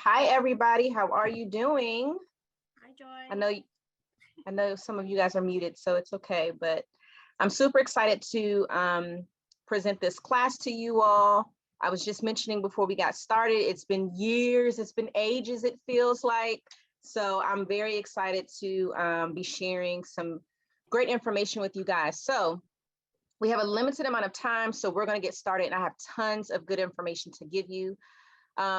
Hi, everybody. How are you doing? Hi, Joy. I know some of you guys are muted, so it's okay, but I'm super excited to present this class to you all. I was just mentioning before we got started, it's been years, it's been ages, it feels like. So I'm very excited to be sharing some great information with you guys. So we have a limited amount of time, so we're going to get started, and I have tons of good information to give you.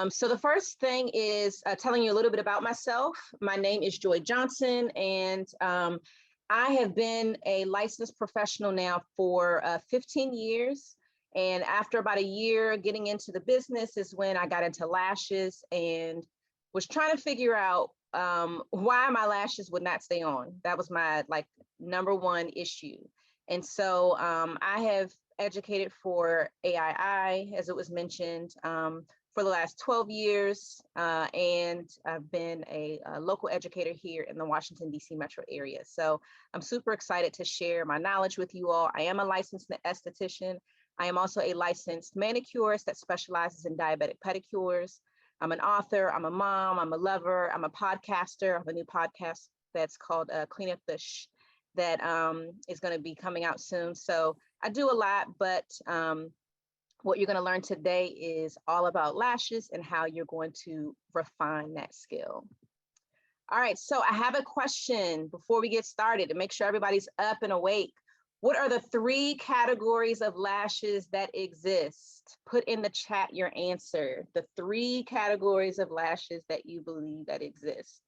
So the first thing is telling you a little bit about myself. My name is Joy Johnson, and I have been a licensed professional now for 15 years. And after about a year getting into the business is when I got into lashes and was trying to figure out why my lashes would not stay on. That was my number one issue. And so I have educated for AII, as it was mentioned, for the last 12 years, and I've been a local educator here in the Washington, D.C. metro area. So I'm super excited to share my knowledge with you all. I am a licensed esthetician. I am also a licensed manicurist that specializes in diabetic pedicures. I'm an author, I'm a mom, I'm a lover, I'm a podcaster. I have a new podcast that's called Clean Up the Shh that is going to be coming out soon. So I do a lot, but what you're going to learn today is all about lashes and how you're going to refine that skill. All right, so I have a question before we get started to make sure everybody's up and awake. What are the 3 categories of lashes that exist? Put in the chat your answer. The 3 categories of lashes that you believe that exist.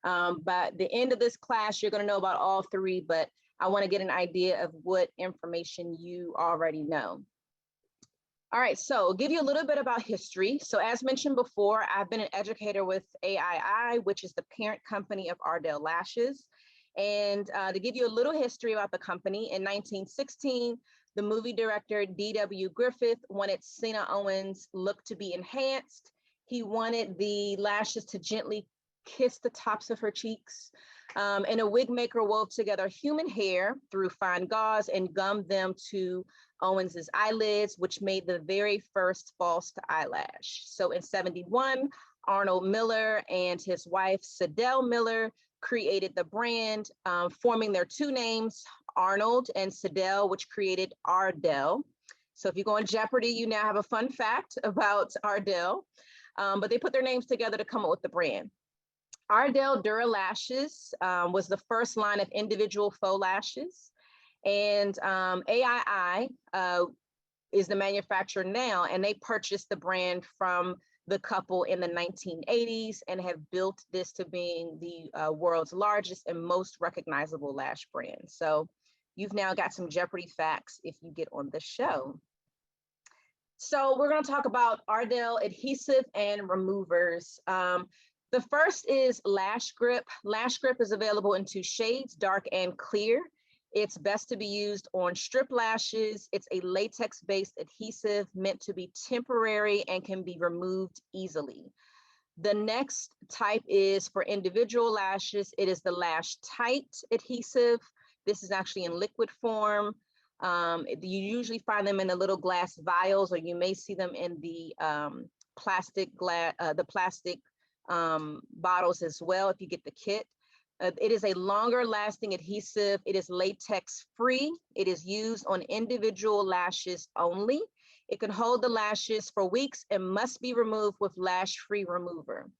By the end of this class, you're going to know about all 3, but I want to get an idea of what information you already know. All right, so give you a little bit about history. So as mentioned before, I've been an educator with AII, which is the parent company of Ardell Lashes. And to give you a little history about the company, in 1916, the movie director D.W. Griffith wanted Sena Owens' look to be enhanced. He wanted the lashes to gently kiss the tops of her cheeks. And a wig maker wove together human hair through fine gauze and gummed them to Owens's eyelids, which made the very first false eyelash. So in 71, Arnold Miller and his wife, Sadell Miller, created the brand, forming their 2 names, Arnold and Sadell, which created Ardell. So if you go on Jeopardy, you now have a fun fact about Ardell, but they put their names together to come up with the brand. Ardell Dura Lashes was the first line of individual faux lashes. And AII is the manufacturer now, and they purchased the brand from the couple in the 1980s and have built this to being the world's largest and most recognizable lash brand. So you've now got some Jeopardy facts if you get on the show. So we're going to talk about Ardell Adhesive and Removers. The first is Lash Grip. Lash Grip is available in 2 shades, dark and clear. It's best to be used on strip lashes. It's a latex-based adhesive meant to be temporary and can be removed easily. The next type is for individual lashes. It is the Lash Tight adhesive. This is actually in liquid form. You usually find them in the little glass vials, or you may see them in the plastic bottles as well if you get the kit. It is a longer lasting adhesive. It is latex free. It is used on individual lashes only. It can hold the lashes for weeks and must be removed with lash free remover.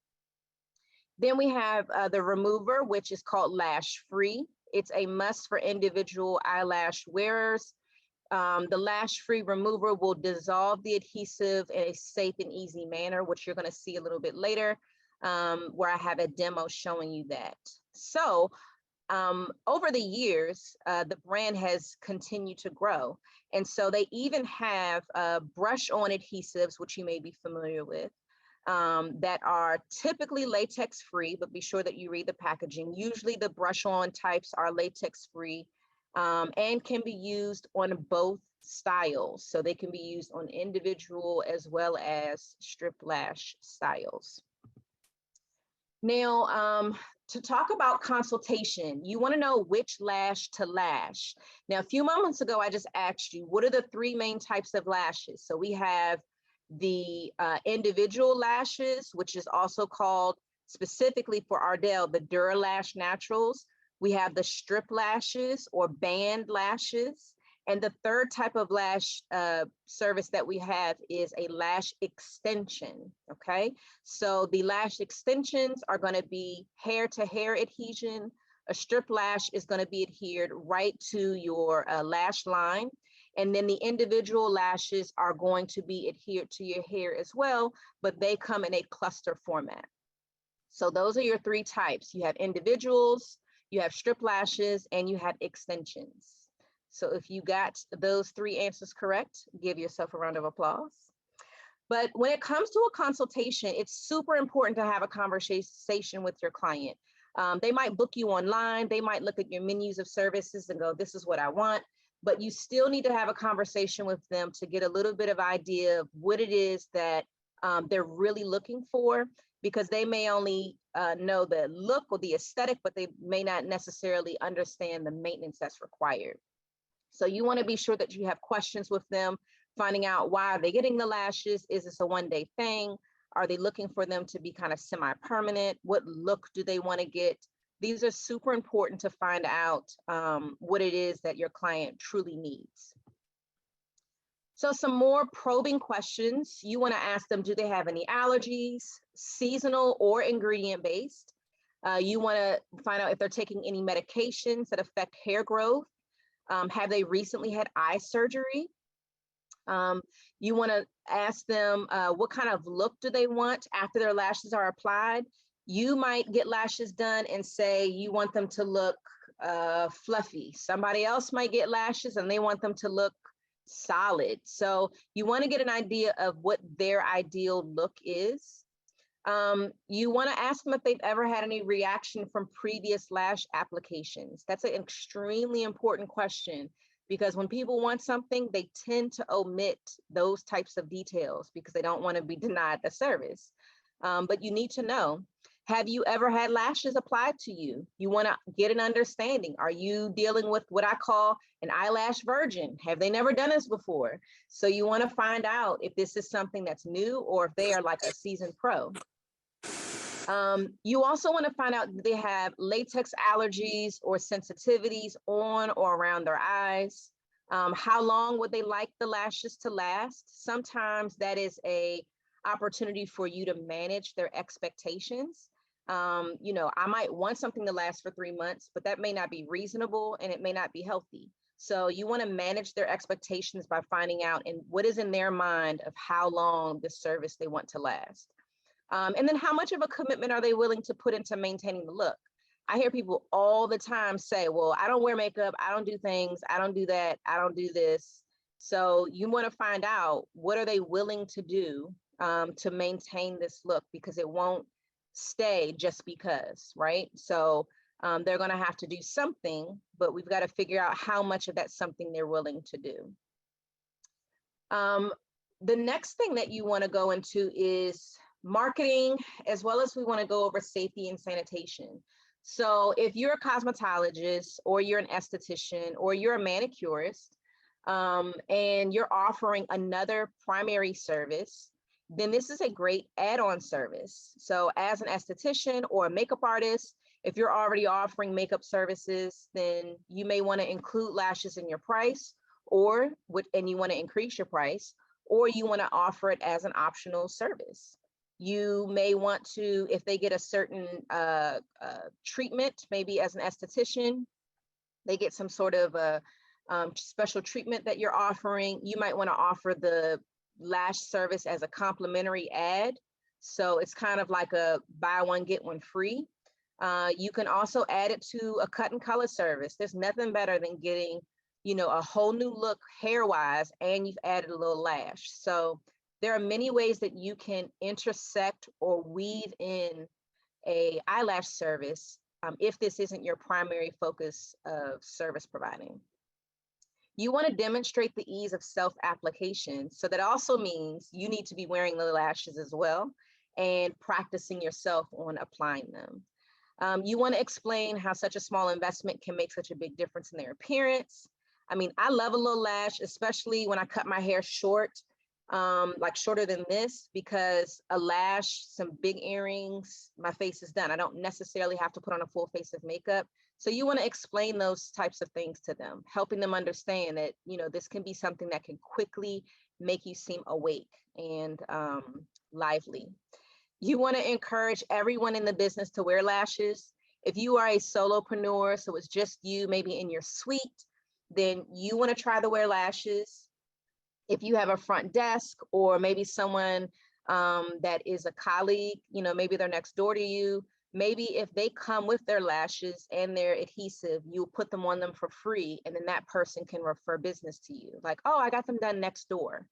Then we have the remover, which is called lash free. It's a must for individual eyelash wearers. The lash free remover will dissolve the adhesive in a safe and easy manner, which you're going to see a little bit later, where I have a demo showing you that. So over the years, the brand has continued to grow. And so they even have brush-on adhesives, which you may be familiar with, that are typically latex-free, but be sure that you read the packaging. Usually the brush-on types are latex-free and can be used on both styles. So they can be used on individual as well as strip lash styles. Now, to talk about consultation, you want to know which lash to lash. Now, a few moments ago, I just asked you, what are the 3 main types of lashes? So we have the individual lashes, which is also called specifically for Ardell, the Duralash Naturals. We have the strip lashes or band lashes. And the third type of lash service that we have is a lash extension, okay? So the lash extensions are gonna be hair-to-hair adhesion. A strip lash is gonna be adhered right to your lash line. And then the individual lashes are going to be adhered to your hair as well, but they come in a cluster format. So those are your three types. You have individuals, you have strip lashes, and you have extensions. So if you got those three answers correct, give yourself a round of applause. But when it comes to a consultation, it's super important to have a conversation with your client. They might book you online. They might look at your menus of services and go, this is what I want. But you still need to have a conversation with them to get a little bit of idea of what it is that they're really looking for, because they may only know the look or the aesthetic, but they may not necessarily understand the maintenance that's required. So you want to be sure that you have questions with them, finding out why are they getting the lashes? Is this a one-day thing? Are they looking for them to be kind of semi-permanent? What look do they want to get? These are super important to find out what it is that your client truly needs. So some more probing questions. You want to ask them, do they have any allergies, seasonal or ingredient-based? You want to find out if they're taking any medications that affect hair growth. Have they recently had eye surgery? You want to ask them what kind of look do they want after their lashes are applied. You might get lashes done and say you want them to look fluffy. Somebody else might get lashes and they want them to look solid. So you want to get an idea of what their ideal look is. You want to ask them if they've ever had any reaction from previous lash applications. That's an extremely important question, because when people want something, they tend to omit those types of details because they don't want to be denied the service. But you need to know, have you ever had lashes applied to you? You want to get an understanding. Are you dealing with what I call an eyelash virgin? Have they never done this before? So you want to find out if this is something that's new or if they are like a seasoned pro. You also want to find out if they have latex allergies or sensitivities on or around their eyes. How long would they like the lashes to last? Sometimes that is an opportunity for you to manage their expectations. You know, I might want something to last for 3 months, but that may not be reasonable and it may not be healthy. So you want to manage their expectations by finding out and what is in their mind of how long the service they want to last. And then how much of a commitment are they willing to put into maintaining the look? I hear people all the time say, well, I don't wear makeup, I don't do things, I don't do that, I don't do this. So you want to find out, what are they willing to do to maintain this look, because it won't stay just because, right? So they're going to have to do something, but we've got to figure out how much of that something they're willing to do. The next thing that you want to go into is marketing, as well as we want to go over safety and sanitation. So if you're a cosmetologist or you're an esthetician or you're a manicurist and you're offering another primary service, then this is a great add-on service. So as an esthetician or a makeup artist, if you're already offering makeup services, then you may want to include lashes in your price, and you want to increase your price, or you want to offer it as an optional service. You may want to, if they get a certain treatment, maybe as an esthetician, they get some sort of a special treatment that you're offering, you might want to offer the lash service as a complimentary ad. So it's kind of like a buy one, get one free. You can also add it to a cut and color service. There's nothing better than getting, you know, a whole new look hair-wise, and you've added a little lash. So there are many ways that you can intersect or weave in a eyelash service if this isn't your primary focus of service providing. You want to demonstrate the ease of self-application. So that also means you need to be wearing the lashes as well and practicing yourself on applying them. You want to explain how such a small investment can make such a big difference in their appearance. I mean, I love a little lash, especially when I cut my hair short. like shorter than this, because a lash, some big earrings, my face is done. I don't necessarily have to put on a full face of makeup. So you want to explain those types of things to them, helping them understand that, you know, this can be something that can quickly make you seem awake and lively. You want to encourage everyone in the business to wear lashes. If you are a solopreneur, so it's just you, maybe in your suite, then you want to try to wear lashes. If you have a front desk, or maybe someone that is a colleague, you know, maybe they're next door to you, maybe if they come with their lashes and their adhesive, you put them on them for free, and then that person can refer business to you. Like, oh, I got them done next door.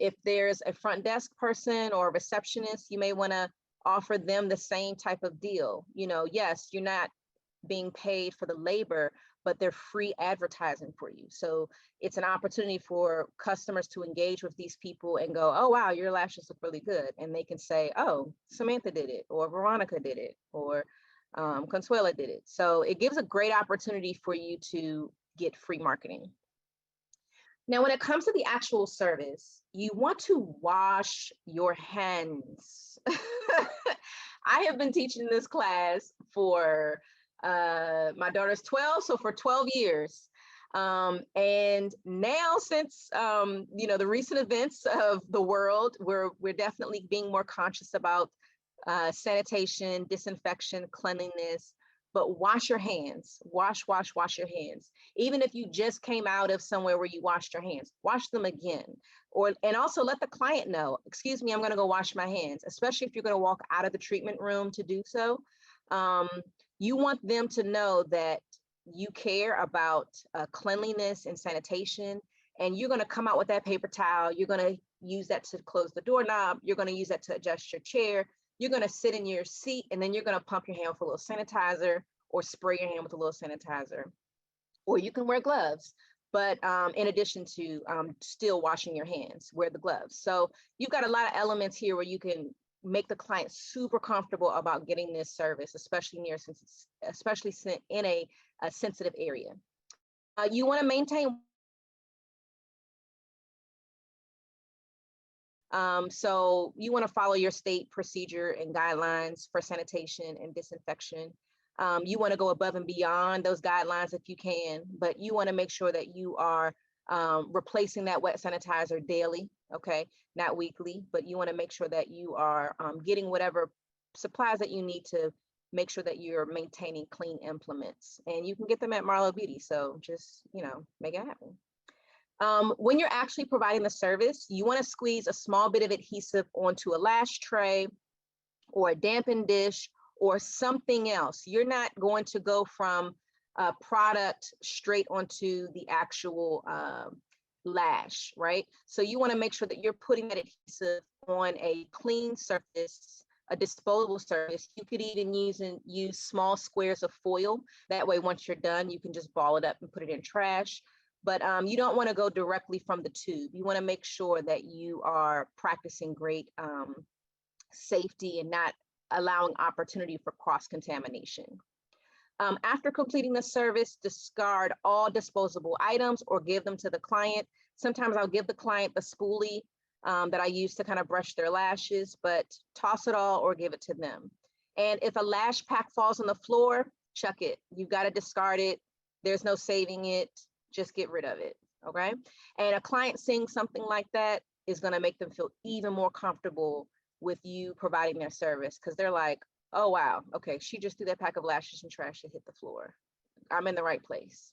If there's a front desk person or a receptionist, you may want to offer them the same type of deal. You know, yes, you're not being paid for the labor, but they're free advertising for you. So it's an opportunity for customers to engage with these people and go, oh, wow, your lashes look really good. And they can say, oh, Samantha did it, or Veronica did it, or Consuela did it. So it gives a great opportunity for you to get free marketing. Now, when it comes to the actual service, you want to wash your hands. I have been teaching this class for my daughter's 12, so for 12 years. And now, since you know, the recent events of the world, we're definitely being more conscious about sanitation, disinfection, cleanliness. But wash your hands. Wash your hands. Even if you just came out of somewhere where you washed your hands, wash them again. And also let the client know, excuse me, I'm going to go wash my hands, especially if you're going to walk out of the treatment room to do so. You want them to know that you care about cleanliness and sanitation, and you're going to come out with that paper towel. You're going to use that to close the doorknob. You're going to use that to adjust your chair. You're going to sit in your seat, and then you're going to pump your hand with a little sanitizer, or spray your hand with a little sanitizer, or you can wear gloves. But in addition to still washing your hands, wear the gloves. So you've got a lot of elements here where you can make the client super comfortable about getting this service, especially in a sensitive area. You want to maintain. So you want to follow your state procedure and guidelines for sanitation and disinfection. You want to go above and beyond those guidelines if you can, but you want to make sure that you are replacing that wet sanitizer daily, okay? Not weekly, but you want to make sure that you are getting whatever supplies that you need to make sure that you're maintaining clean implements. And you can get them at Marlo Beauty, so just, you know, make it happen. When you're actually providing the service, you want to squeeze a small bit of adhesive onto a lash tray or a dampened dish or something else. You're not going to go from a product straight onto the actual lash, right? So you want to make sure that you're putting that adhesive on a clean surface, a disposable surface. You could even use small squares of foil. That way, once you're done, you can just ball it up and put it in trash. But you don't want to go directly from the tube. You want to make sure that you are practicing great safety and not allowing opportunity for cross-contamination. After completing the service, discard all disposable items or give them to the client. Sometimes I'll give the client the spoolie that I use to kind of brush their lashes, but toss it all or give it to them. And if a lash pack falls on the floor, chuck it. You've got to discard it. There's no saving it. Just get rid of it, okay? And a client seeing something like that is going to make them feel even more comfortable with you providing their service, because they're like, oh, wow, okay, she just threw that pack of lashes and trash and hit the floor. I'm in the right place.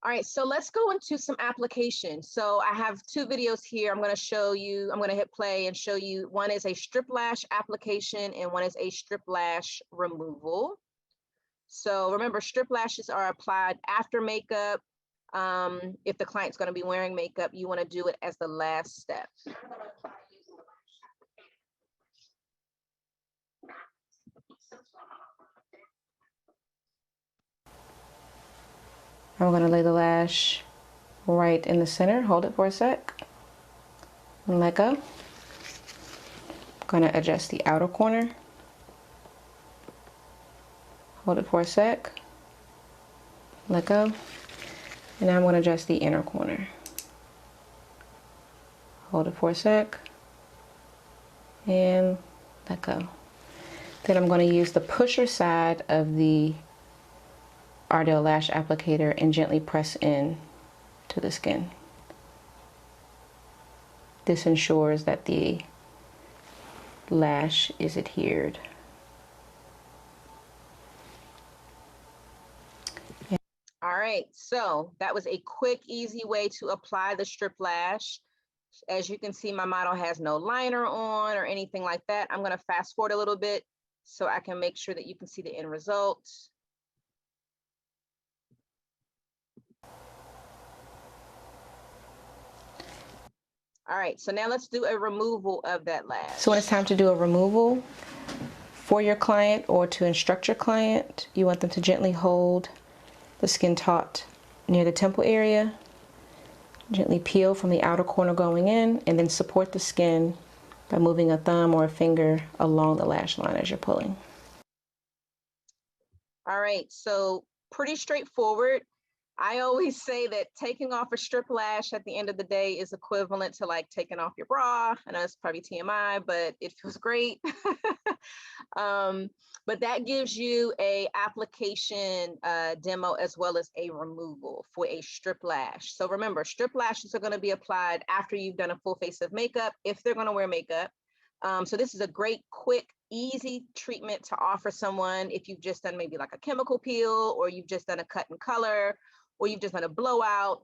All right, so let's go into some applications. So I have two videos here. I'm going to show you, I'm going to hit play and show you. One is a strip lash application and one is a strip lash removal. So remember, strip lashes are applied after makeup. If the client's going to be wearing makeup, you want to do it as the last step. I'm going to lay the lash right in the center. Hold it for a sec. And let go. I'm going to adjust the outer corner. Hold it for a sec. Let go. And now I'm going to adjust the inner corner. Hold it for a sec. And let go. Then I'm going to use the pusher side of the Ardell lash applicator and gently press in to the skin. This ensures that the lash is adhered. All right, so that was a quick, easy way to apply the strip lash. As you can see, my model has no liner on or anything like that. I'm going to fast forward a little bit so I can make sure that you can see the end result. All right, so now let's do a removal of that lash. So when it's time to do a removal for your client or to instruct your client, you want them to gently hold the skin taut near the temple area, gently peel from the outer corner going in, and then support the skin by moving a thumb or a finger along the lash line as you're pulling. All right, so pretty straightforward. I always say that taking off a strip lash at the end of the day is equivalent to like taking off your bra. I know it's probably TMI, but it feels great. But that gives you a application demo as well as a removal for a strip lash. So remember, strip lashes are going to be applied after you've done a full face of makeup, if they're going to wear makeup. So this is a great, quick, easy treatment to offer someone if you've just done maybe like a chemical peel, or you've just done a cut and color, or you've just done a blowout,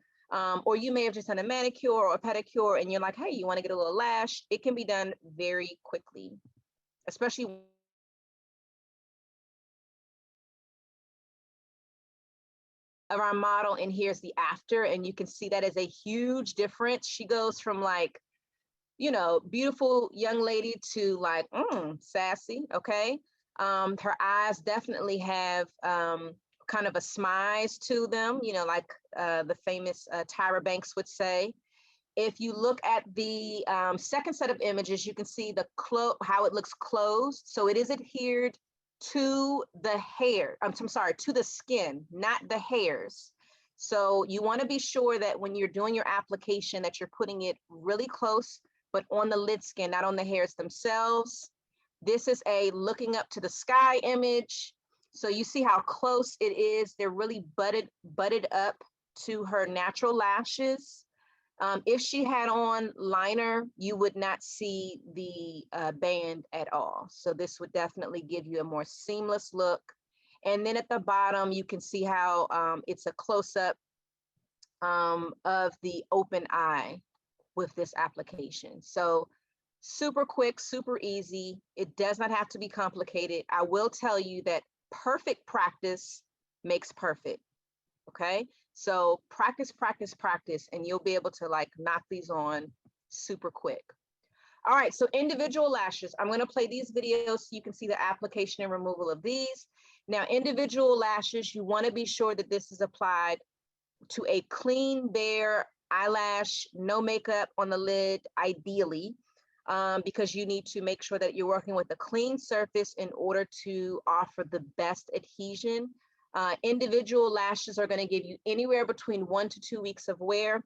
or you may have just done a manicure or a pedicure and you're like, hey, you want to get a little lash? It can be done very quickly, especially of our model. And here's the after, and you can see that is a huge difference. She goes from like, you know, beautiful young lady to like, sassy, okay? Her eyes definitely have kind of a smize to them, you know, like the famous Tyra Banks would say. If you look at the second set of images, you can see the how it looks closed. So it is adhered to the hair, I'm sorry, to the skin, not the hairs. So you want to be sure that when you're doing your application that you're putting it really close, but on the lid skin, not on the hairs themselves. This is a looking up to the sky image. So you see how close it is. They're really butted up to her natural lashes. If she had on liner, you would not see the band at all. So this would definitely give you a more seamless look. And then at the bottom, you can see how it's a close-up of the open eye with this application. So super quick, super easy. It does not have to be complicated. I will tell you that perfect practice makes perfect, okay? So practice, practice, practice, and you'll be able to like knock these on super quick. All right, so individual lashes. I'm gonna play these videos so you can see the application and removal of these. Now, individual lashes, you wanna be sure that this is applied to a clean, bare eyelash, no makeup on the lid, ideally, because you need to make sure that you're working with a clean surface in order to offer the best adhesion. Individual lashes are going to give you anywhere between 1 to 2 weeks of wear.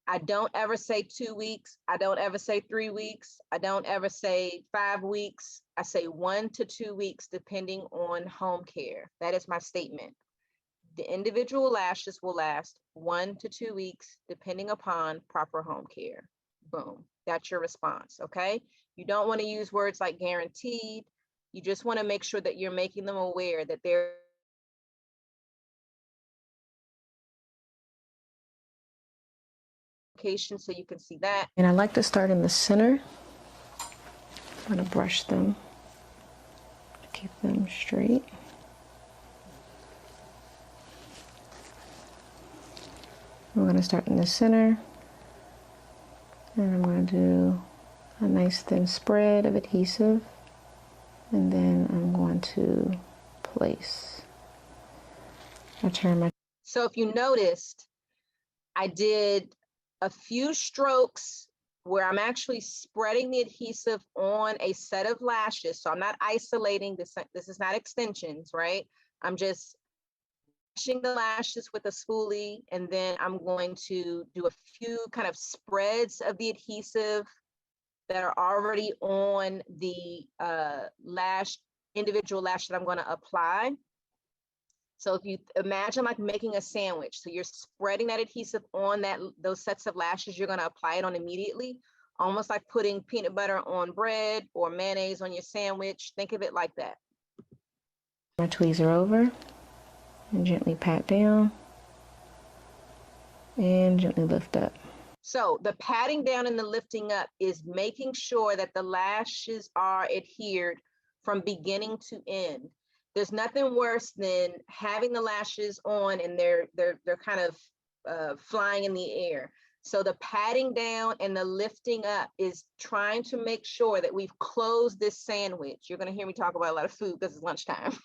I don't ever say 2 weeks. I don't ever say 3 weeks. I don't ever say 5 weeks. I say 1 to 2 weeks, depending on home care. That is my statement. The individual lashes will last 1 to 2 weeks, depending upon proper home care. Boom, that's your response, okay? You don't want to use words like guaranteed. You just want to make sure that you're making them aware that they're so you can see that. And I like to start in the center. I'm going to brush them to keep them straight. I'm going to start in the center, and I'm going to do a nice thin spread of adhesive, and then I'm going to place. So if you noticed, I did a few strokes where I'm actually spreading the adhesive on a set of lashes. So I'm not isolating this. This is not extensions, right? I'm just the lashes with a spoolie, and then I'm going to do a few kind of spreads of the adhesive that are already on the individual lash that I'm going to apply. So if you imagine like making a sandwich, so you're spreading that adhesive on those sets of lashes you're going to apply it on immediately, almost like putting peanut butter on bread or mayonnaise on your sandwich. Think of it like that. My tweezer over and gently pat down and gently lift up. So the patting down and the lifting up is making sure that the lashes are adhered from beginning to end. There's nothing worse than having the lashes on and they're kind of flying in the air. So the patting down and the lifting up is trying to make sure that we've closed this sandwich. You're going to hear me talk about a lot of food because it's lunchtime.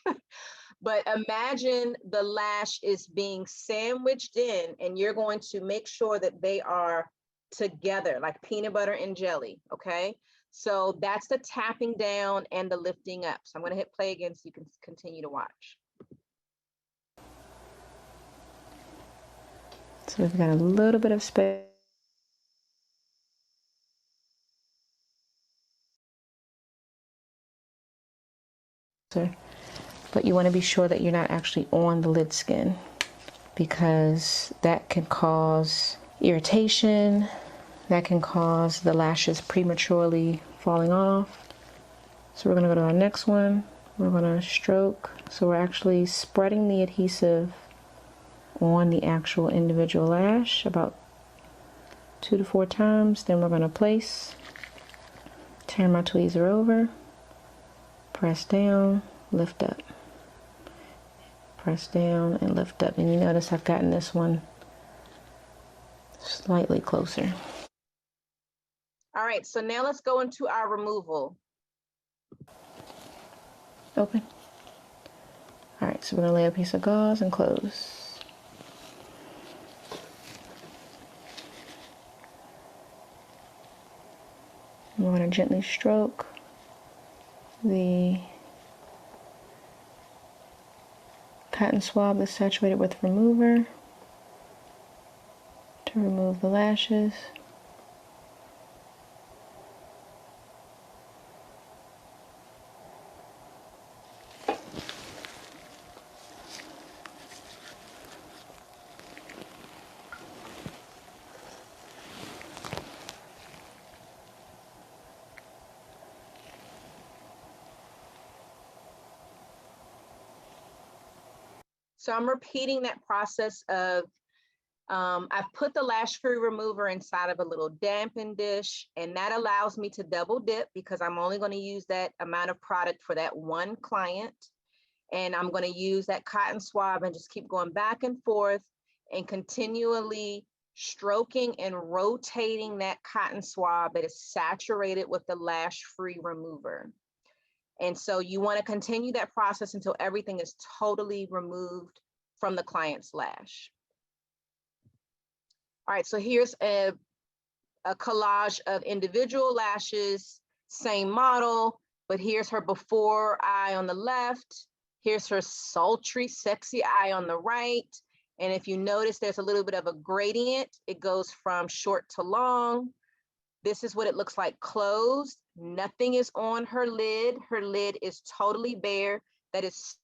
But imagine the lash is being sandwiched in, and you're going to make sure that they are together like peanut butter and jelly. Okay. So that's the tapping down and the lifting up. So I'm going to hit play again so you can continue to watch. So we've got a little bit of space. But you want to be sure that you're not actually on the lid skin, because that can cause irritation, that can cause the lashes prematurely falling off. So we're going to go to our next one. We're going to stroke. So we're actually spreading the adhesive on the actual individual lash about 2 to 4 times. Then we're going to place, turn my tweezer over, press down, lift up. Press down and lift up. And you notice I've gotten this one slightly closer. All right, so now let's go into our removal. Open. All right, so we're gonna lay a piece of gauze and close. And we're gonna gently stroke the cotton swab that's saturated with remover to remove the lashes. So I'm repeating that process of, I've put the lash free remover inside of a little dampen dish, and that allows me to double dip because I'm only going to use that amount of product for that one client. And I'm going to use that cotton swab and just keep going back and forth and continually stroking and rotating that cotton swab that is saturated with the lash free remover. And so you want to continue that process until everything is totally removed from the client's lash. All right, so here's a collage of individual lashes, same model, but here's her before eye on the left. Here's her sultry, sexy eye on the right. And if you notice, there's a little bit of a gradient. It goes from short to long. This is what it looks like closed. Nothing is on her lid. Her lid is totally bare. That is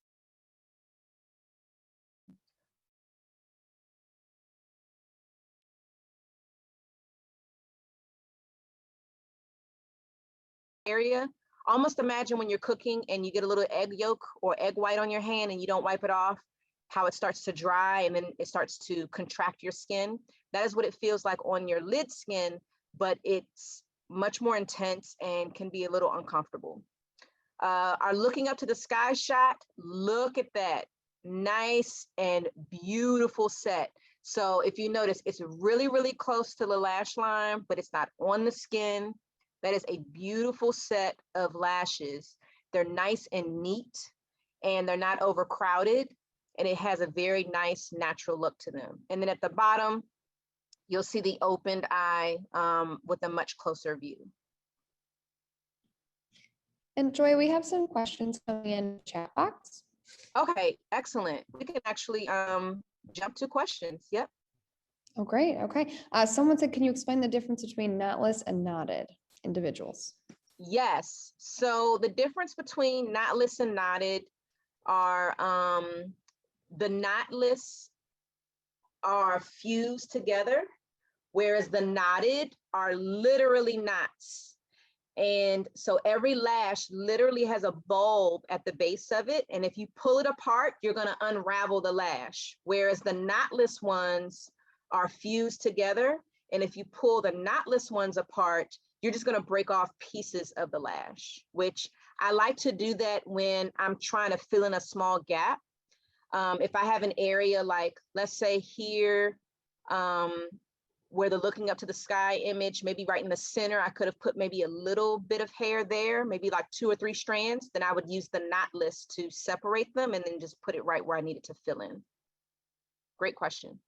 area. Almost imagine when you're cooking and you get a little egg yolk or egg white on your hand and you don't wipe it off, how it starts to dry and then it starts to contract your skin. That is what it feels like on your lid skin, but it's much more intense and can be a little uncomfortable. Our looking up to the sky shot, look at that. Nice and beautiful set. So if you notice, it's really, really close to the lash line, but it's not on the skin. That is a beautiful set of lashes. They're nice and neat, and they're not overcrowded, and it has a very nice natural look to them. And then at the bottom, you'll see the opened eye with a much closer view. And Joy, we have some questions coming in the chat box. Okay, excellent. We can actually jump to questions. Yep. Oh, great. Okay. Someone said, can you explain the difference between knotless and knotted individuals? Yes. So the difference between knotless and knotted are the knotless are fused together, whereas the knotted are literally knots. And so every lash literally has a bulb at the base of it. And if you pull it apart, you're going to unravel the lash. Whereas the knotless ones are fused together. And if you pull the knotless ones apart, you're just going to break off pieces of the lash, which I like to do that when I'm trying to fill in a small gap. If I have an area like, let's say here, where the looking up to the sky image, maybe right in the center, I could have put maybe a little bit of hair there, maybe like 2 or 3 strands, then I would use the knotless to separate them and then just put it right where I need it to fill in. Great question.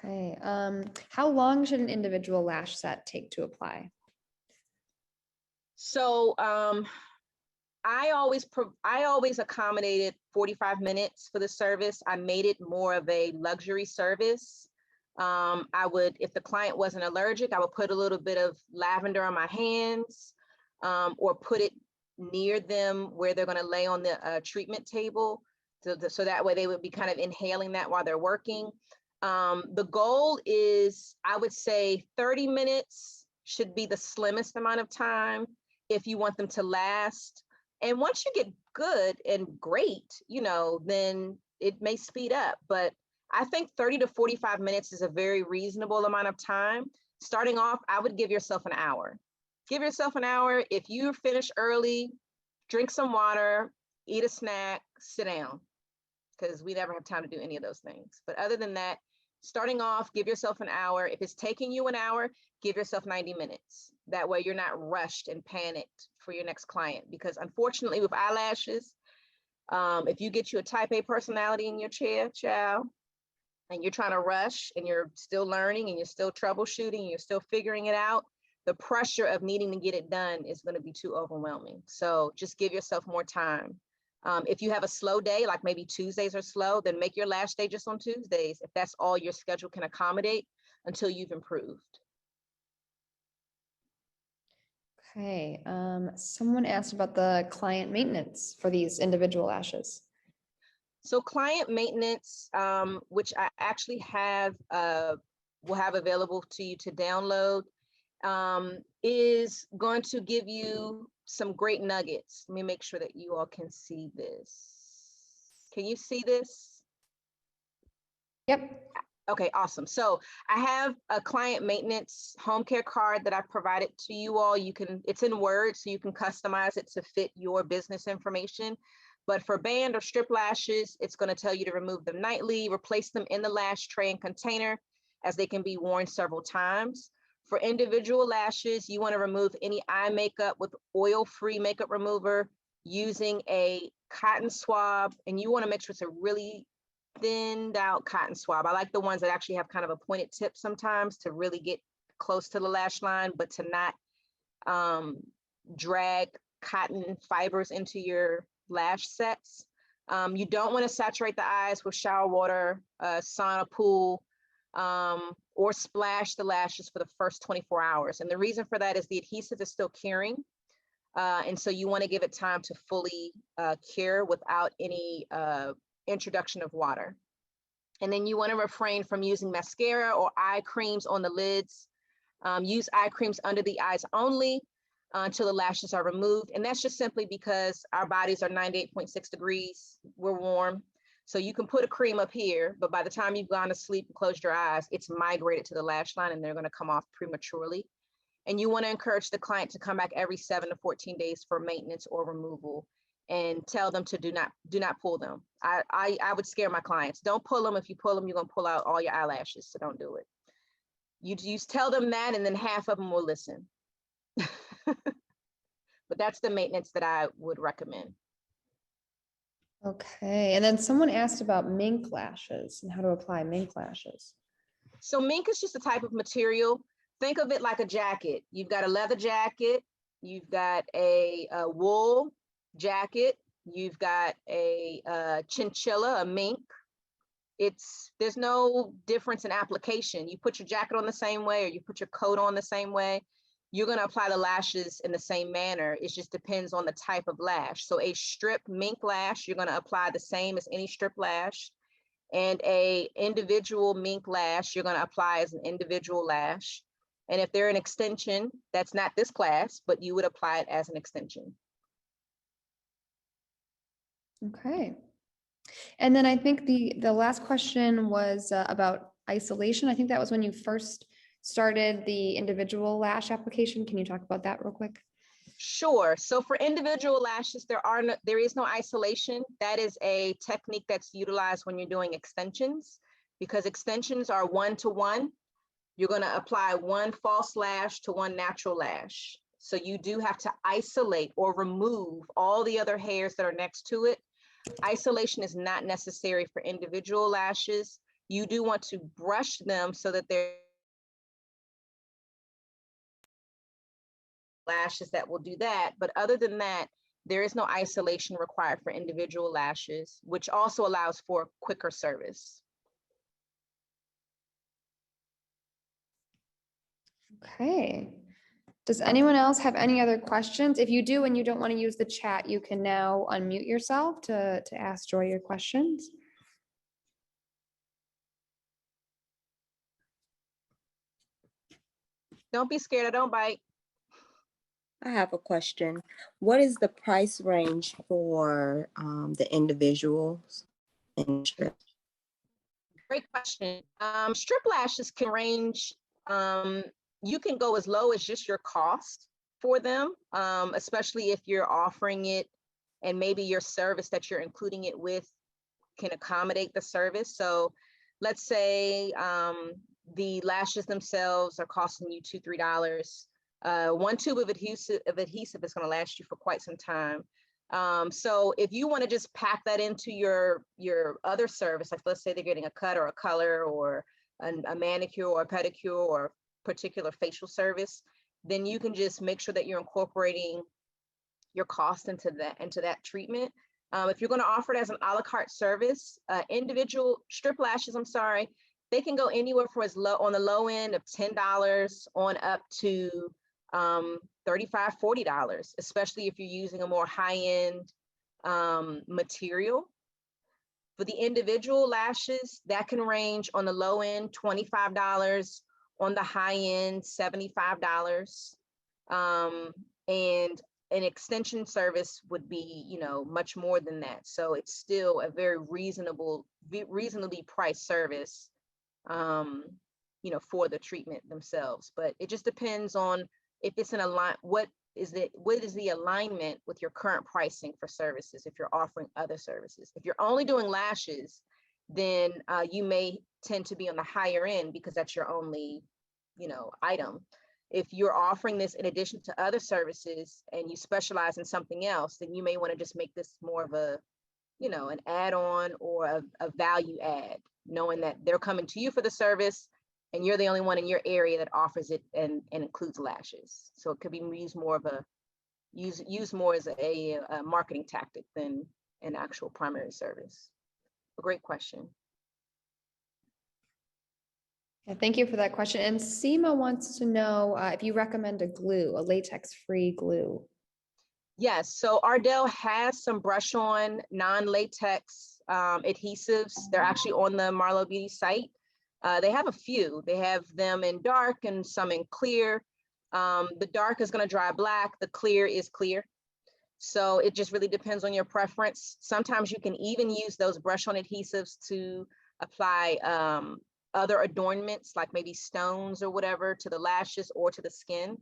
Okay. How long should an individual lash set take to apply? So I always accommodated 45 minutes for the service. I made it more of a luxury service. I would, if the client wasn't allergic, I would put a little bit of lavender on my hands, or put it near them where they're going to lay on the treatment table. So that way they would be kind of inhaling that while they're working. The goal is, I would say 30 minutes should be the slimmest amount of time if you want them to last. And once you get good and great, you know, then it may speed up. But I think 30 to 45 minutes is a very reasonable amount of time. Starting off, I would give yourself an hour. Give yourself an hour. If you finish early, drink some water, eat a snack, sit down, because we never have time to do any of those things. But other than that, starting off, give yourself an hour. If it's taking you an hour, give yourself 90 minutes. That way you're not rushed and panicked for your next client. Because unfortunately with eyelashes, if you get you a type A personality in your chair, child, and you're trying to rush and you're still learning and you're still troubleshooting and you're still figuring it out, the pressure of needing to get it done is going to be too overwhelming. So just give yourself more time. If you have a slow day, like maybe Tuesdays are slow, then make your lash day just on Tuesdays, if that's all your schedule can accommodate, until you've improved. Okay. Someone asked about the client maintenance for these individual lashes. So client maintenance, which I actually have, will have available to you to download, is going to give you some great nuggets. Let me make sure that you all can see this. Can you see this? Yep. Okay, awesome. So I have a client maintenance home care card that I've provided to you all. You can, it's in Word, so you can customize it to fit your business information. But for band or strip lashes, it's going to tell you to remove them nightly, replace them in the lash tray and container, as they can be worn several times. For individual lashes, you want to remove any eye makeup with oil-free makeup remover using a cotton swab, and you want to make sure it's a really thinned out cotton swab. I like the ones that actually have kind of a pointed tip sometimes to really get close to the lash line, but to not drag cotton fibers into your lash sets. You don't want to saturate the eyes with shower water, sauna pool, or splash the lashes for the first 24 hours. And the reason for that is the adhesive is still curing. And so you want to give it time to fully cure without any introduction of water. And then you want to refrain from using mascara or eye creams on the lids. Use eye creams under the eyes only until the lashes are removed. And that's just simply because our bodies are 98.6 degrees. We're warm. So you can put a cream up here, but by the time you've gone to sleep and closed your eyes, it's migrated to the lash line and they're going to come off prematurely. And you want to encourage the client to come back every 7 to 14 days for maintenance or removal, and tell them to do not pull them. I would scare my clients. Don't pull them. If you pull them, you're going to pull out all your eyelashes. So don't do it. You tell them that, and then half of them will listen. But that's the maintenance that I would recommend. Okay. And then someone asked about mink lashes and how to apply mink lashes. So mink is just a type of material. Think of it like a jacket. You've got a leather jacket. You've got a wool jacket. You've got a chinchilla, a mink. There's no difference in application. You put your jacket on the same way, or you put your coat on the same way. You're going to apply the lashes in the same manner. It just depends on the type of lash. So a strip mink lash, you're going to apply the same as any strip lash. And a individual mink lash, you're going to apply as an individual lash. And if they're an extension, that's not this class, but you would apply it as an extension. Okay. And then I think the last question was about isolation. I think that was when you first started the individual lash application. Can you talk about that real quick? Sure. So for individual lashes, there is no isolation. That is a technique that's utilized when you're doing extensions, because extensions are 1-to-1. You're going to apply one false lash to one natural lash. So you do have to isolate or remove all the other hairs that are next to it. Isolation is not necessary for individual lashes. You do want to brush them so that they're lashes that will do that. But other than that, there is no isolation required for individual lashes, which also allows for quicker service. Okay. Does anyone else have any other questions? If you do and you don't want to use the chat, you can now unmute yourself to ask Joy your questions. Don't be scared, I don't bite. I have a question. What is the price range for the individuals and strips? Great question. Strip lashes can range, you can go as low as just your cost for them, especially if you're offering it and maybe your service that you're including it with can accommodate the service. So let's say the lashes themselves are costing you $2-3. One tube of adhesive is going to last you for quite some time. So if you want to just pack that into your other service, like let's say they're getting a cut or a color or a manicure or a pedicure or particular facial service, then you can just make sure that you're incorporating your cost into that treatment. If you're going to offer it as an a la carte service, individual strip lashes, I'm sorry, they can go anywhere for as low on the low end of $10 on up to $35-$40, especially if you're using a more high-end material. For the individual lashes, that can range on the low end $25, on the high end $75, and an extension service would be, you know, much more than that. So it's still a very reasonably priced service, you know, for the treatment themselves. But it just depends on if it's in align, what is the alignment with your current pricing for services if you're offering other services. If you're only doing lashes, then you may tend to be on the higher end because that's your only, you know, item. If you're offering this in addition to other services and you specialize in something else, then you may want to just make this more of a, you know, an add-on or a value add, knowing that they're coming to you for the service and you're the only one in your area that offers it and includes lashes. So it could be used more as a marketing tactic than an actual primary service. A great question. Yeah, thank you for that question. And Seema wants to know if you recommend a latex-free glue. Yes, so Ardell has some brush-on non-latex adhesives. They're actually on the Marlo Beauty site. They have a few. They have them in dark and some in clear. The dark is going to dry black. The clear is clear. So it just really depends on your preference. Sometimes you can even use those brush-on adhesives to apply other adornments, like maybe stones or whatever, to the lashes or to the skin,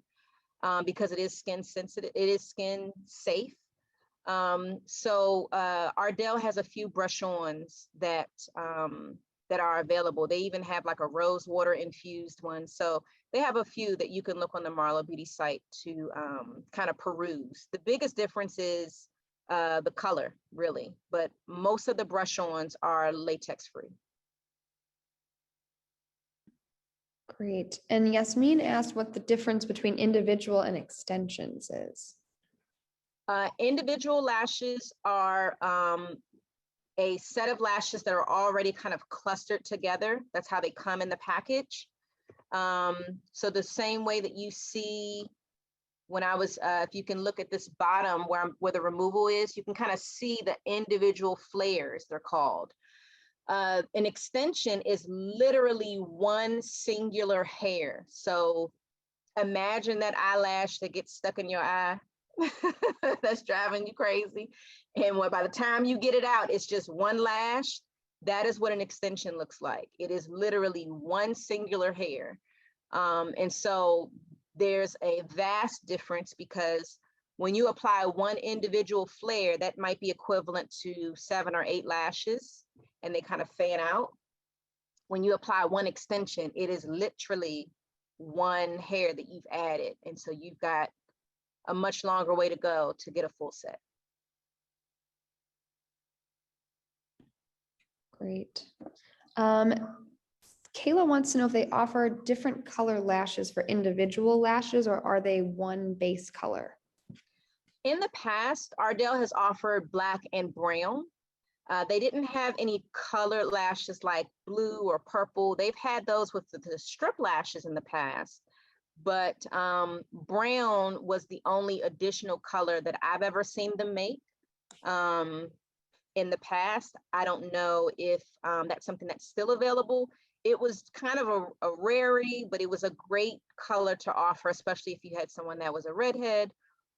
because it is skin sensitive. It is skin safe. So Ardell has a few brush-ons that are available. They even have like a rose water infused one. So they have a few that you can look on the Marlo Beauty site to kind of peruse. The biggest difference is the color, really, but most of the brush-ons are latex free. Great. And Yasmin asked what the difference between individual and extensions is. Individual lashes are a set of lashes that are already kind of clustered together. That's how they come in the package. So the same way that you see when I was, if you can look at this bottom where the removal is, you can kind of see the individual flares, they're called. An extension is literally one singular hair. So imagine that eyelash that gets stuck in your eye that's driving you crazy. And by the time you get it out, it's just one lash. That is what an extension looks like. It is literally one singular hair. And so there's a vast difference, because when you apply one individual flare, that might be equivalent to 7 or 8 lashes, and they kind of fan out. When you apply one extension, it is literally one hair that you've added. And so you've got a much longer way to go to get a full set. Great. Kayla wants to know if they offer different color lashes for individual lashes, or are they one base color? In the past, Ardell has offered black and brown. They didn't have any colored lashes like blue or purple. They've had those with the strip lashes in the past, but brown was the only additional color that I've ever seen them make. In the past, I don't know if that's something that's still available. It was kind of a rarity, but it was a great color to offer, especially if you had someone that was a redhead,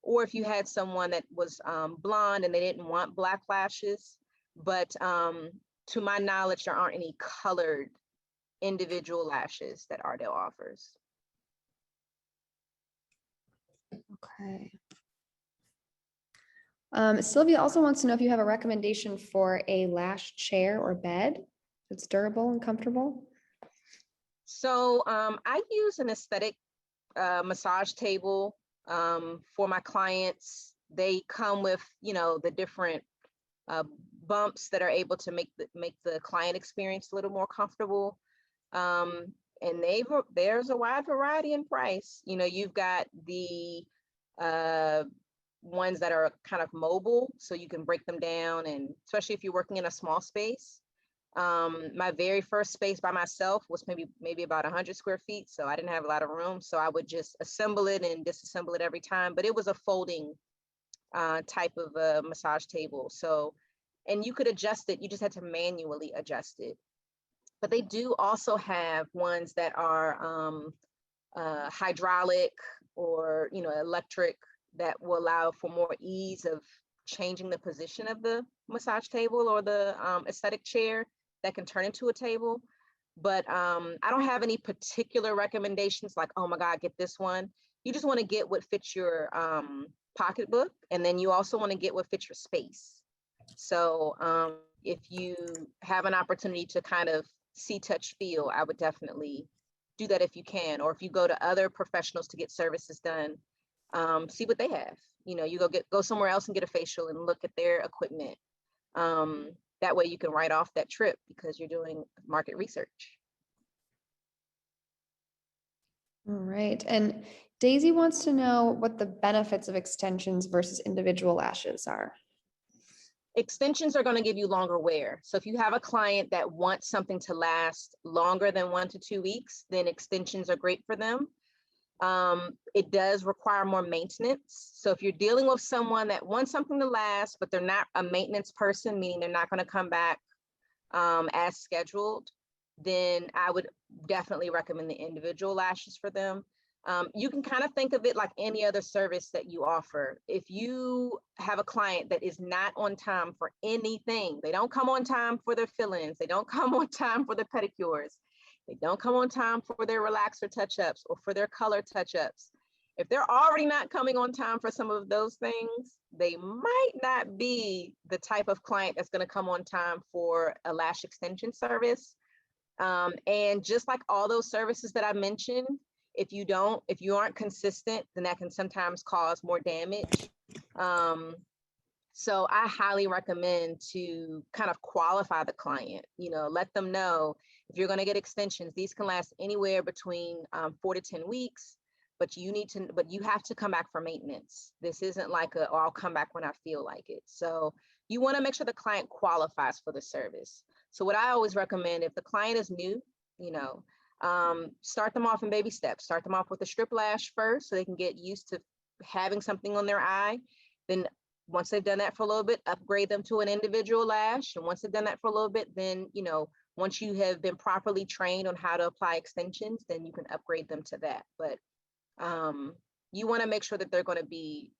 or if you had someone that was blonde and they didn't want black lashes. But to my knowledge, there aren't any colored individual lashes that Ardell offers. Okay. Sylvia also wants to know if you have a recommendation for a lash chair or bed that's durable and comfortable. So I use an aesthetic massage table for my clients. They come with, you know, the different bumps that are able to make the client experience a little more comfortable. And there's a wide variety in price. You know, you've got the ones that are kind of mobile, so you can break them down, and especially if you're working in a small space. My very first space by myself was maybe about 100 square feet, so I didn't have a lot of room, so I would just assemble it and disassemble it every time. But it was a folding type of a massage table, so, and you could adjust it, you just had to manually adjust it. But they do also have ones that are hydraulic or, you know, electric, that will allow for more ease of changing the position of the massage table or the aesthetic chair that can turn into a table. But I don't have any particular recommendations like, oh my God, get this one. You just want to get what fits your pocketbook, and then you also want to get what fits your space. So if you have an opportunity to kind of see, touch, feel, I would definitely do that if you can. Or if you go to other professionals to get services done, see what they have. You know, you go somewhere else and get a facial and look at their equipment. That way you can write off that trip because you're doing market research. All right. And Daisy wants to know what the benefits of extensions versus individual lashes are. Extensions are going to give you longer wear. So if you have a client that wants something to last longer than 1 to 2 weeks, then extensions are great for them. It does require more maintenance. So if you're dealing with someone that wants something to last, but they're not a maintenance person, meaning they're not going to come back as scheduled, then I would definitely recommend the individual lashes for them. You can kind of think of it like any other service that you offer. If you have a client that is not on time for anything, they don't come on time for their fill-ins, they don't come on time for their pedicures, they don't come on time for their relaxer touch-ups or for their color touch-ups. If they're already not coming on time for some of those things, they might not be the type of client that's going to come on time for a lash extension service. And just like all those services that I mentioned, if you aren't consistent, then that can sometimes cause more damage. So I highly recommend to kind of qualify the client, you know, let them know if you're going to get extensions, these can last anywhere between 4 to 10 weeks. but you have to come back for maintenance. This isn't like oh, I'll come back when I feel like it. So you want to make sure the client qualifies for the service. So what I always recommend, if the client is new, start them off in baby steps. Start them off with a strip lash first so they can get used to having something on their eye. Then once they've done that for a little bit, upgrade them to an individual lash. And once they've done that for a little bit, then, once you have been properly trained on how to apply extensions, then you can upgrade them to that. But you want to make sure that they're going to be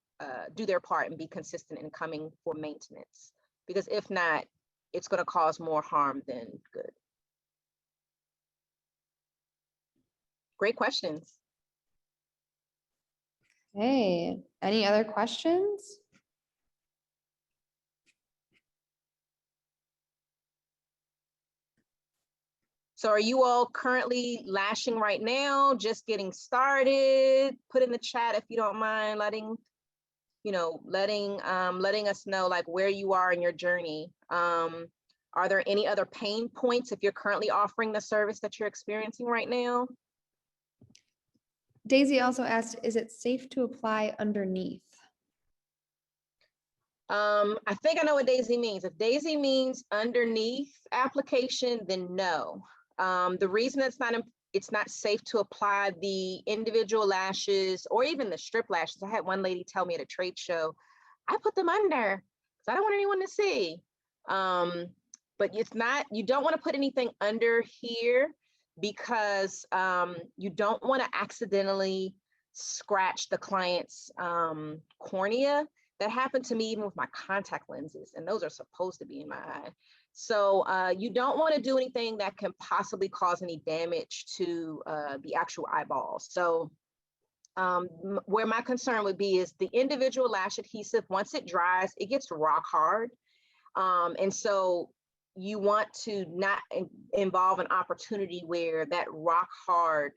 do their part and be consistent in coming for maintenance, because if not, it's going to cause more harm than good. Great questions. Hey, any other questions? So are you all currently lashing right now? Just getting started? Put in the chat if you don't mind letting us know like where you are in your journey. Are there any other pain points if you're currently offering the service that you're experiencing right now? Daisy also asked, is it safe to apply underneath? I think I know what Daisy means. If Daisy means underneath application, then no. The reason it's not safe to apply the individual lashes or even the strip lashes. I had one lady tell me at a trade show, I put them under because I don't want anyone to see. But you don't want to put anything under here because you don't want to accidentally scratch the client's cornea. That happened to me even with my contact lenses, and those are supposed to be in my eye. So you don't want to do anything that can possibly cause any damage to the actual eyeball. So where my concern would be is the individual lash adhesive, once it dries, it gets rock hard. And so you want to not involve an opportunity where that rock hard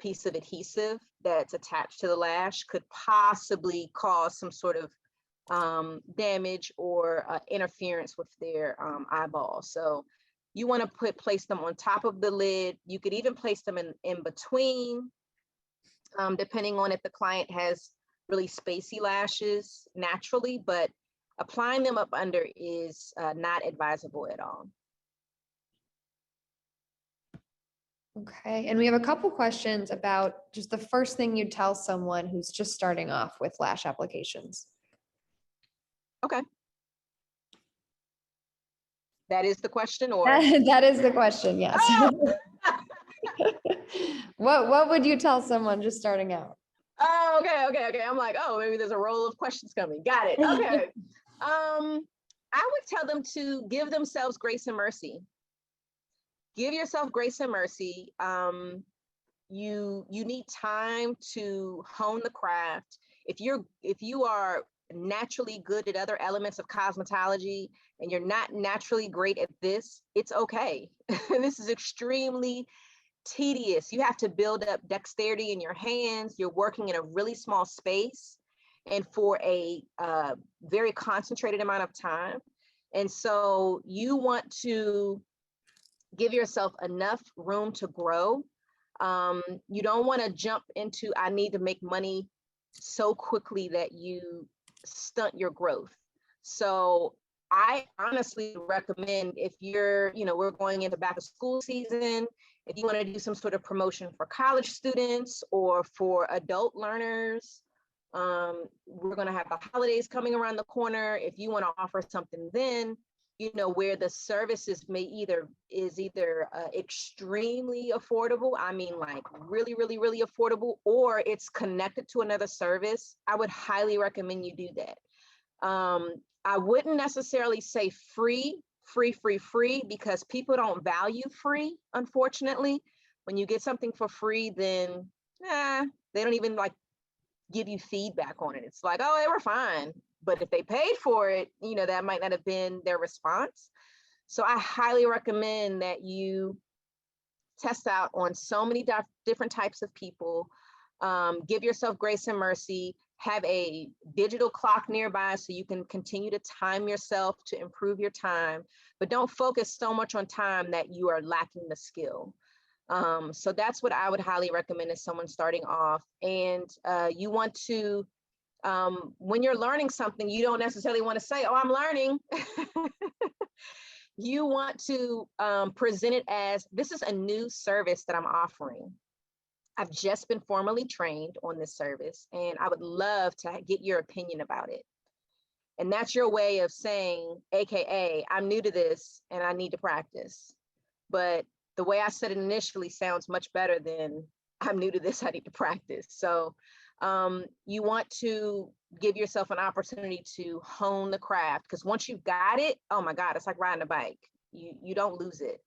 piece of adhesive that's attached to the lash could possibly cause some sort of damage or interference with their eyeball. So you want to place them on top of the lid. You could even place them in between, depending on if the client has really spacey lashes naturally, but applying them up under is not advisable at all. Okay, and we have a couple questions about just the first thing you'd tell someone who's just starting off with lash applications. Okay. That is the question, or? That is the question, yes. Oh! What would you tell someone just starting out? Oh, okay. I'm like, oh, maybe there's a roll of questions coming. Got it. Okay. I would tell them to give themselves grace and mercy. Give yourself grace and mercy. You need time to hone the craft. If you are naturally good at other elements of cosmetology and you're not naturally great at this, it's okay. This is extremely tedious. You have to build up dexterity in your hands. You're working in a really small space and for a very concentrated amount of time. And so you want to give yourself enough room to grow. You don't want to jump into, I need to make money so quickly that you stunt your growth. So I honestly recommend, if you're, we're going into back to school season, if you want to do some sort of promotion for college students or for adult learners, we're going to have the holidays coming around the corner. If you want to offer something then, where the services is either extremely affordable, I mean like really, really, really affordable, or it's connected to another service, I would highly recommend you do that. I wouldn't necessarily say free, because people don't value free, unfortunately. When you get something for free, then they don't even give you feedback on it. It's like, oh, they were fine. But if they paid for it, that might not have been their response. So I highly recommend that you test out on so many different types of people. Give yourself grace and mercy. Have a digital clock nearby so you can continue to time yourself to improve your time, but don't focus so much on time that you are lacking the skill. So that's what I would highly recommend as someone starting off. And you want to, when you're learning something, you don't necessarily want to say, oh, I'm learning. You want to present it as, this is a new service that I'm offering. I've just been formally trained on this service, and I would love to get your opinion about it. And that's your way of saying, AKA, I'm new to this and I need to practice. But the way I said it initially sounds much better than I'm new to this, I need to practice. So you want to give yourself an opportunity to hone the craft, because once you've got it, oh my God, it's like riding a bike. You don't lose it.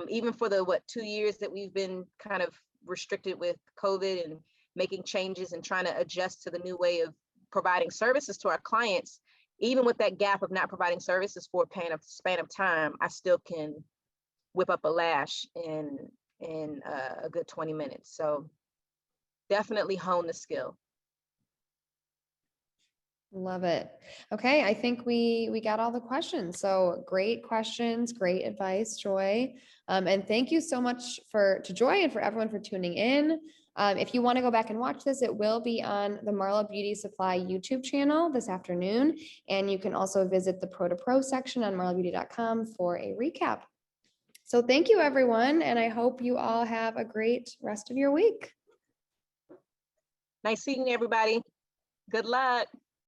Even for the 2 years that we've been kind of restricted with COVID and making changes and trying to adjust to the new way of providing services to our clients, even with that gap of not providing services for a span of time, I still can whip up a lash in a good 20 minutes. So definitely hone the skill. Love it. Okay, I think we got all the questions. So great questions, great advice, Joy. And thank you so much to Joy and for everyone for tuning in. If you want to go back and watch this, it will be on the Marlo Beauty Supply YouTube channel this afternoon. And you can also visit the Pro to Pro section on marlobeauty.com for a recap. So thank you, everyone. And I hope you all have a great rest of your week. Nice seeing you, everybody. Good luck.